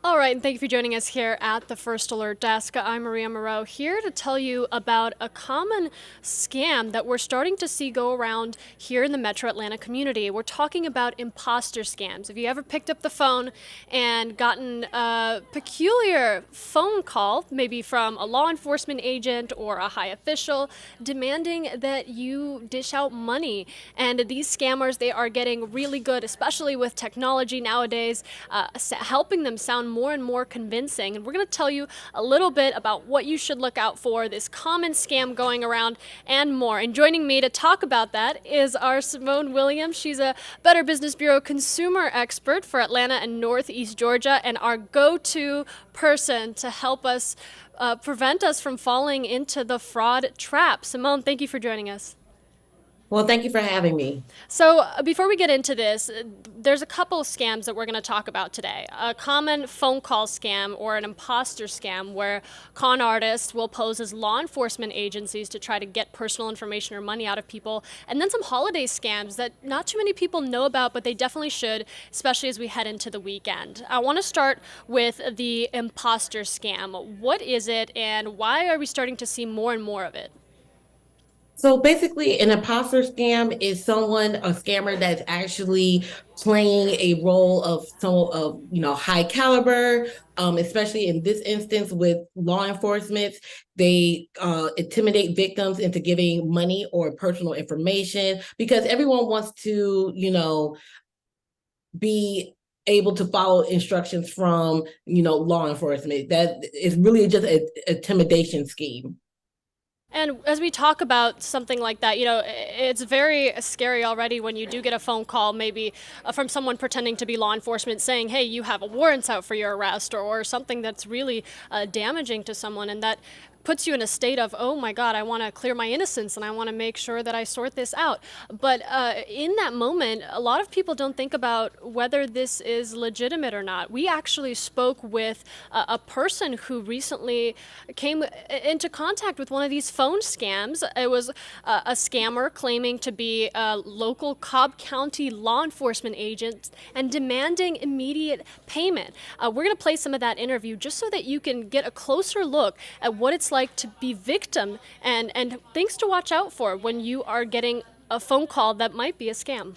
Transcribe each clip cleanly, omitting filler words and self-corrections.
All right, and thank you for joining us here at the First Alert Desk. I'm Maria Moreau, here to tell you about a common scam that we're starting to see go around here in the Metro Atlanta community. We're talking about imposter scams. Have you ever picked up the phone and gotten a peculiar phone call, maybe from a law enforcement agent or a high official, demanding that you dish out money? And these scammers, they are getting really good, especially with technology nowadays, helping them sound more and more convincing. And we're going to tell you a little bit about what you should look out for, this common scam going around, and more. And joining me to talk about that is our Simone Williams. She's a Better Business Bureau consumer expert for Atlanta and Northeast Georgia, and our go-to person to help us prevent us from falling into the fraud trap. Simone, thank you for joining us. Well, thank you for having me. So, before we get into this, there's a couple of scams that we're going to talk about today. A common phone call scam or an imposter scam where con artists will pose as law enforcement agencies to try to get personal information or money out of people. And then some holiday scams that not too many people know about, but they definitely should, especially as we head into the weekend. I want to start with the imposter scam. What is it, and why are we starting to see more and more of it? So basically, an imposter scam is a scammer that's actually playing a role of high caliber. Especially in this instance with law enforcement, they intimidate victims into giving money or personal information because everyone wants to, be able to follow instructions from, law enforcement. That is really just an intimidation scheme. And as we talk about something like that, it's very scary already when you do get a phone call, maybe from someone pretending to be law enforcement saying, hey, you have a warrant out for your arrest, or something that's really damaging to someone. And that puts you in a state of, oh my God, I want to clear my innocence and I want to make sure that I sort this out. But in that moment, a lot of people don't think about whether this is legitimate or not. We actually spoke with a person who recently came into contact with one of these phone scams. It was a scammer claiming to be a local Cobb County law enforcement agent and demanding immediate payment. We're going to play some of that interview just so that you can get a closer look at what it's like to be victim and things to watch out for when you are getting a phone call that might be a scam.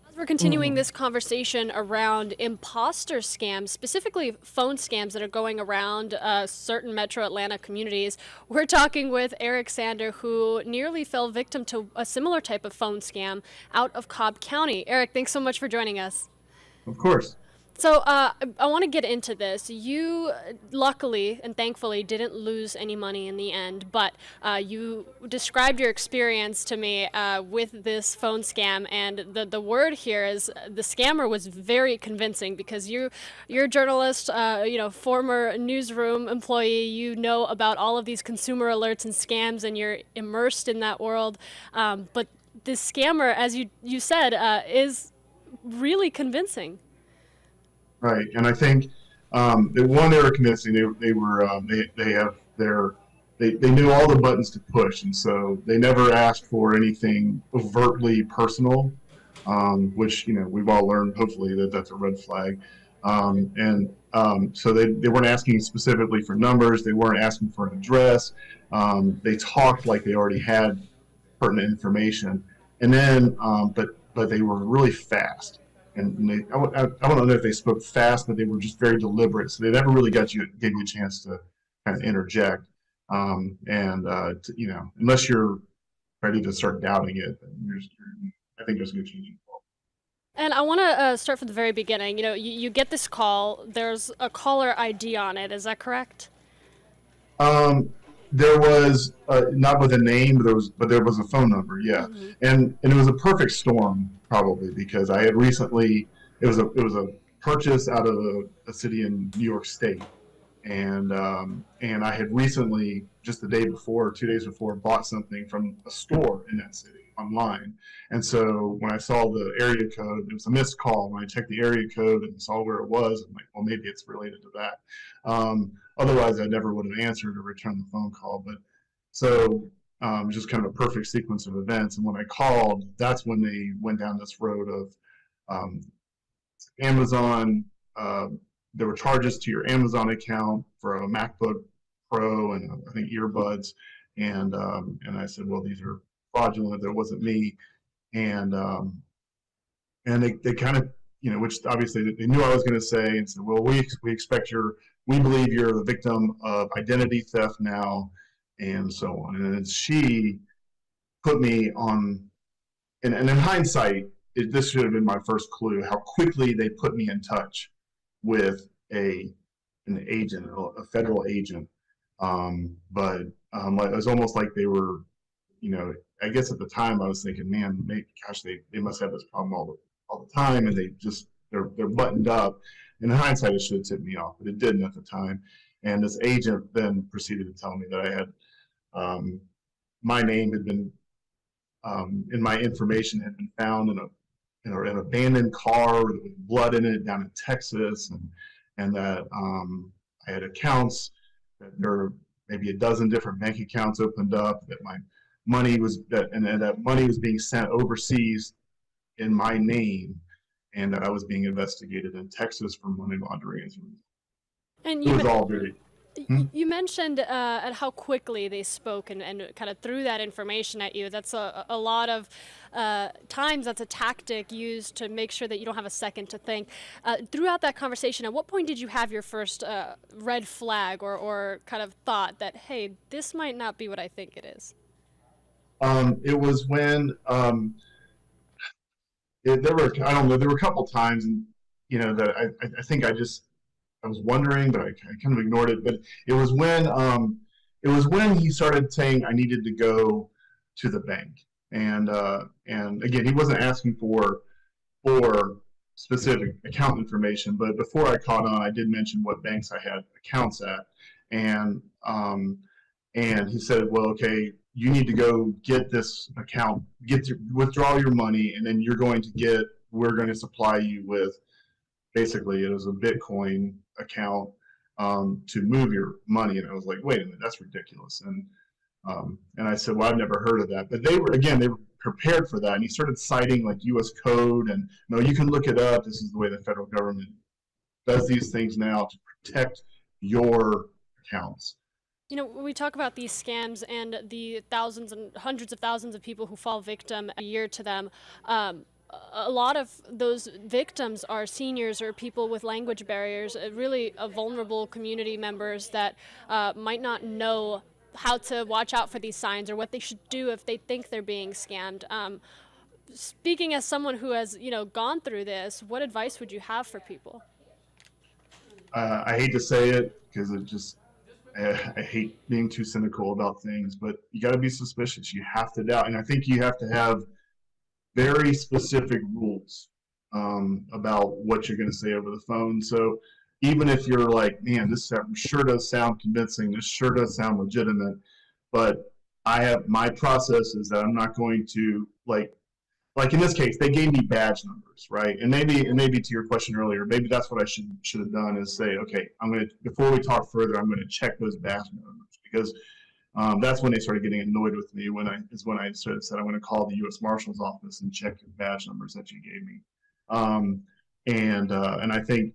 As we're continuing this conversation around imposter scams, specifically phone scams that are going around certain Metro Atlanta communities, we're talking with Eric Sander, who nearly fell victim to a similar type of phone scam out of Cobb County. Eric, thanks so much for joining us. Of course. So I want to get into this. You luckily and thankfully didn't lose any money in the end, but you described your experience to me with this phone scam, and the word here is the scammer was very convincing because you're a journalist, former newsroom employee. You know about all of these consumer alerts and scams, and you're immersed in that world. But this scammer, as you said, is really convincing. Right. And I think the one they were convincing they were they have their they knew all the buttons to push, and so they never asked for anything overtly personal, which we've all learned hopefully that that's a red flag. So they weren't asking specifically for numbers. They weren't asking for an address. They talked like they already had pertinent information, and then but they were really fast. And I don't know if they spoke fast, but they were just very deliberate. So they never really gave you a chance to kind of interject. Unless you're ready to start doubting it, then I think there's a good chance you fall. And I want to start from the very beginning. You get this call. There's a caller ID on it. Is that correct? Um, there was not with a name, but there was a phone number, yeah, Mm-hmm. and it was a perfect storm probably because I had recently it was a purchase out of a city in New York State, and I had recently just the day before, 2 days before, bought something from a store in that city online, and so when I saw the area code, it was a missed call. When I checked the area code and saw where it was, I'm like, well, maybe it's related to that. Otherwise, I never would have answered or returned the phone call. But so just kind of a perfect sequence of events. And when I called, that's when they went down this road of um, Amazon. There were charges to your Amazon account for a MacBook Pro and I think earbuds, and I said, well, these are fraudulent. That wasn't me, and they kind of, which obviously they knew I was going to say, and said, well, we believe you're the victim of identity theft now, and so on. And then she put me on, and in hindsight, this should have been my first clue how quickly they put me in touch with an agent, a federal agent. But it was almost like they were, I guess at the time I was thinking, man, gosh, they must have this problem all the time, and they're buttoned up. In hindsight, it should have tipped me off, but it didn't at the time. And this agent then proceeded to tell me that I had my name had been and my information had been found in an abandoned car with blood in it down in Texas, and that I had accounts, that there were maybe a dozen different bank accounts opened up, that my money was that money was being sent overseas in my name, and that I was being investigated in Texas for money laundering. And It was all very. you mentioned at how quickly they spoke and kind of threw that information at you. That's a lot of times that's a tactic used to make sure that you don't have a second to think. Throughout that conversation, at what point did you have your first red flag or kind of thought that, hey, this might not be what I think it is? It was when there were a couple times, and that I think I was wondering, but I kind of ignored it. But it was when he started saying I needed to go to the bank, and again, he wasn't asking for specific account information, but before I caught on, I did mention what banks I had accounts at, and he said, well, okay, you need to go get this account, withdraw your money, and then we're going to supply you with, basically it was a Bitcoin account to move your money. And I was like, wait a minute, that's ridiculous. And I said, well, I've never heard of that. But they were prepared for that. And he started citing like US code, and no, you can look it up. This is the way the federal government does these things now to protect your accounts. When we talk about these scams and the thousands and hundreds of thousands of people who fall victim a year to them, a lot of those victims are seniors or people with language barriers, really vulnerable community members that might not know how to watch out for these signs or what they should do if they think they're being scammed. Speaking as someone who has, gone through this, what advice would you have for people? I hate to say it because I hate being too cynical about things, but you got to be suspicious. You have to doubt. And I think you have to have very specific rules about what you're going to say over the phone. So even if you're like, man, this sure does sound convincing, this sure does sound legitimate, but my process is that I'm not going to like in this case, they gave me badge numbers, right? And maybe to your question earlier, maybe that's what I should have done is say, okay, before we talk further, I'm going to check those badge numbers, because that's when they started getting annoyed with me. When I said I'm going to call the U.S. Marshal's office and check your badge numbers that you gave me. And I think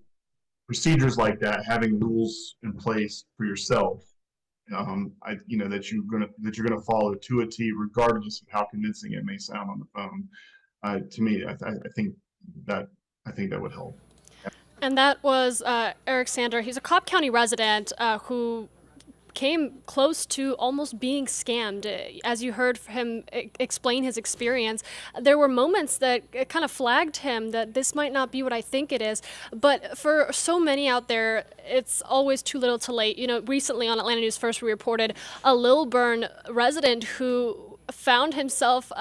procedures like that, having rules in place for yourself, that you're gonna follow to a T, regardless of how convincing it may sound on the phone. To me, I think that would help. And that was Eric Sander. He's a Cobb County resident who came close to almost being scammed. As you heard him explain his experience, there were moments that kind of flagged him that this might not be what I think it is. But for so many out there, it's always too little too late. Recently on Atlanta News First, we reported a Lilburn resident who found himself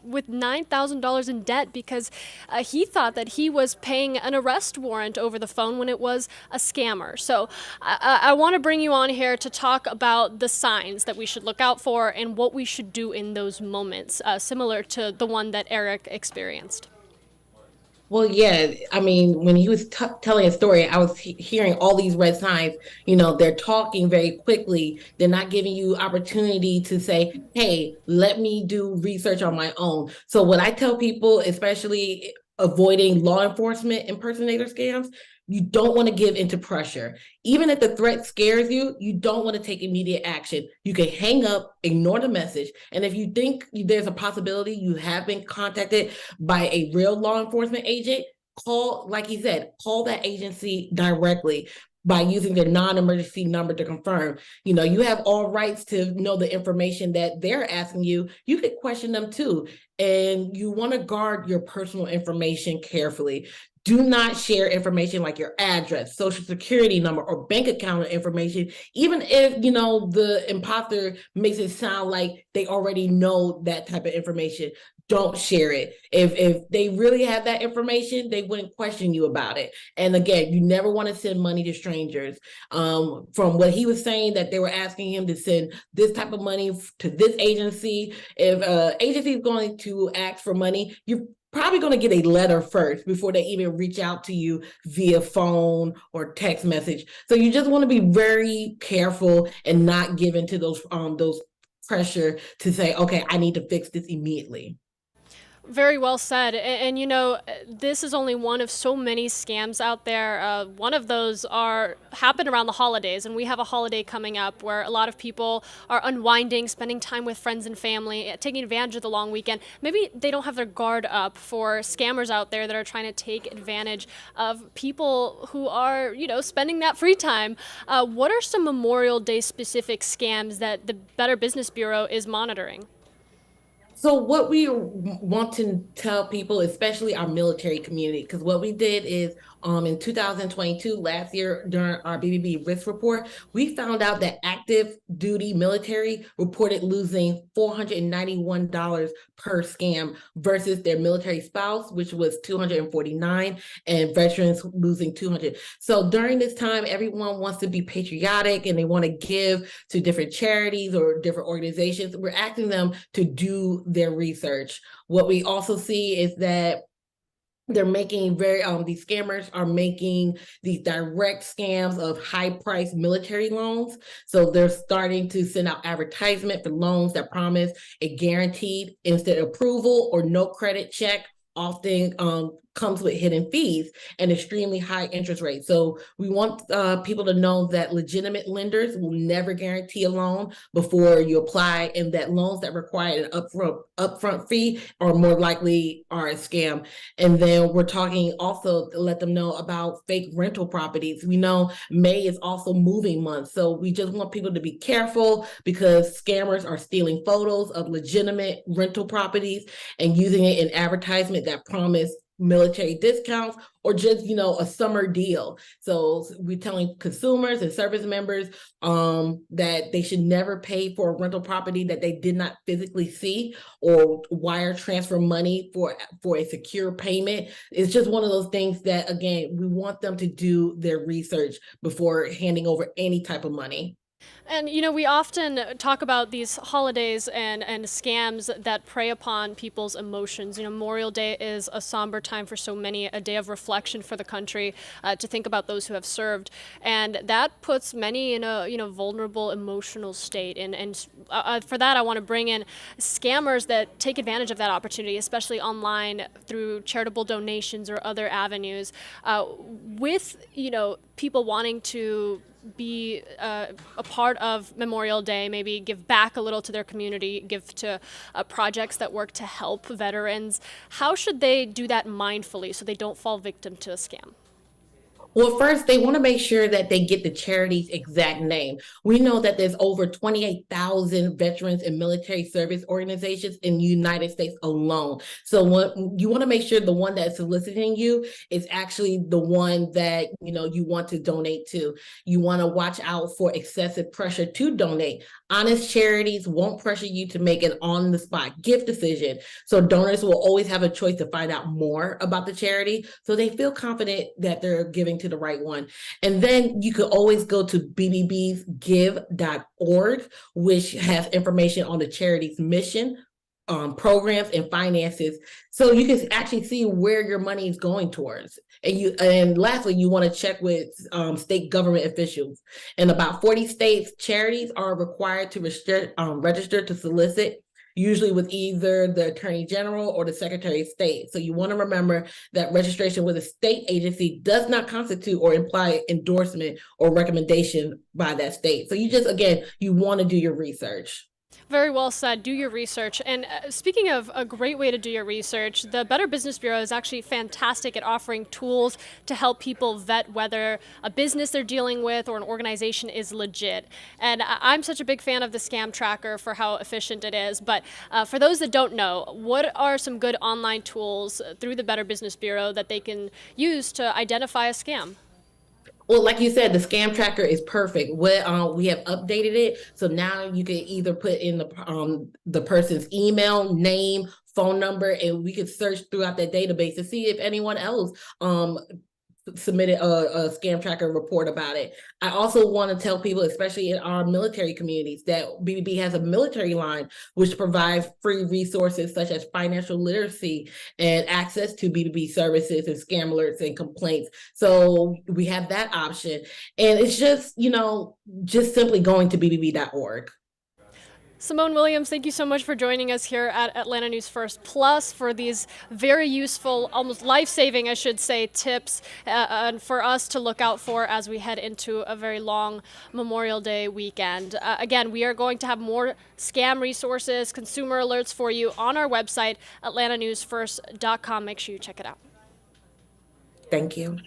with $9,000 in debt because he thought that he was paying an arrest warrant over the phone when it was a scammer. So I want to bring you on here to talk about the signs that we should look out for and what we should do in those moments, similar to the one that Eric experienced. Well, yeah. I mean, when he was telling a story, I was hearing all these red signs. You know, they're talking very quickly. They're not giving you opportunity to say, "Hey, let me do research on my own." So, what I tell people, especially avoiding law enforcement impersonator scams, you don't want to give into pressure. Even if the threat scares you, you don't want to take immediate action. You can hang up, ignore the message, and if you think there's a possibility you have been contacted by a real law enforcement agent, call, like he said, call that agency directly by using their non-emergency number to confirm. You know, you have all rights to know the information that they're asking you. You could question them too. And you want to guard your personal information carefully. Do not share information like your address, social security number, or bank account information, even if you know the imposter makes it sound like they already know that type of information. Don't share it. If they really have that information, they wouldn't question you about it. And again, you never want to send money to strangers. From what he was saying, that they were asking him to send this type of money to this agency. If agency is going to ask for money, you're probably going to get a letter first before they even reach out to you via phone or text message. So you just want to be very careful and not give into those pressure to say, okay, I need to fix this immediately. Very well said. And, you know, this is only one of so many scams out there. One of those are happen around the holidays, and we have a holiday coming up where a lot of people are unwinding, spending time with friends and family, taking advantage of the long weekend. Maybe they don't have their guard up for scammers out there that are trying to take advantage of people who are, you know, spending that free time. What are some Memorial Day specific scams that the Better Business Bureau is monitoring? So what we want to tell people, especially our military community, because what we did is in 2022, last year during our BBB risk report, we found out that active duty military reported losing $491 per scam versus their military spouse, which was 249, and veterans losing 200. So during this time, everyone wants to be patriotic and they want to give to different charities or different organizations. We're asking them to do their research. What we also see is that they're making these scammers are making these direct scams of high price military loans. So they're starting to send out advertisement for loans that promise a guaranteed instant approval or no credit check, often comes with hidden fees and extremely high interest rates. So we want people to know that legitimate lenders will never guarantee a loan before you apply, and that loans that require an upfront fee are more likely are a scam. And then we're talking also to let them know about fake rental properties. We know May is also moving month, so we just want people to be careful because scammers are stealing photos of legitimate rental properties and using it in advertisement that promise military discounts or just a summer deal. So we're telling consumers and service members that they should never pay for a rental property that they did not physically see, or wire transfer money for a secure payment. It's just one of those things that, again, we want them to do their research before handing over any type of money. And you know, we often talk about these holidays and scams that prey upon people's emotions. You know, Memorial Day is a somber time for so many, a day of reflection for the country, to think about those who have served, and that puts many in a vulnerable emotional state. And for that, I want to bring in scammers that take advantage of that opportunity, especially online through charitable donations or other avenues, with people wanting to be a part of Memorial Day, maybe give back a little to their community, give to projects that work to help veterans. How should they do that mindfully so they don't fall victim to a scam? Well, first, they want to make sure that they get the charity's exact name. We know that there's over 28,000 veterans and military service organizations in the United States alone. So you want to make sure the one that's soliciting you is actually the one that you want to donate to. You want to watch out for excessive pressure to donate. Honest charities won't pressure you to make an on-the-spot gift decision. So donors will always have a choice to find out more about the charity, so they feel confident that they're giving to the right one. And then you could always go to bbbsgive.org, which has information on the charity's mission, programs and finances, so you can actually see where your money is going towards. And lastly, you want to check with state government officials. In about 40 states, charities are required to register to solicit, usually with either the Attorney General or the Secretary of State. So you want to remember that registration with a state agency does not constitute or imply endorsement or recommendation by that state. So again, you want to do your research. Very well said. Do your research. And speaking of a great way to do your research, the Better Business Bureau is actually fantastic at offering tools to help people vet whether a business they're dealing with or an organization is legit. And I'm such a big fan of the Scam Tracker for how efficient it is. But for those that don't know, what are some good online tools through the Better Business Bureau that they can use to identify a scam? Well, like you said, the Scam Tracker is perfect. We have updated it, so now you can either put in the person's email, name, phone number, and we can search throughout that database to see if anyone else submitted a Scam Tracker report about it. I also want to tell people, especially in our military communities, that BBB has a military line which provides free resources such as financial literacy and access to BBB services and scam alerts and complaints. So we have that option. And it's just simply going to bbb.org. Simone Williams, thank you so much for joining us here at Atlanta News First Plus for these very useful, almost life-saving, I should say, tips and for us to look out for as we head into a very long Memorial Day weekend. Again, we are going to have more scam resources, consumer alerts for you on our website, atlantanewsfirst.com. Make sure you check it out. Thank you.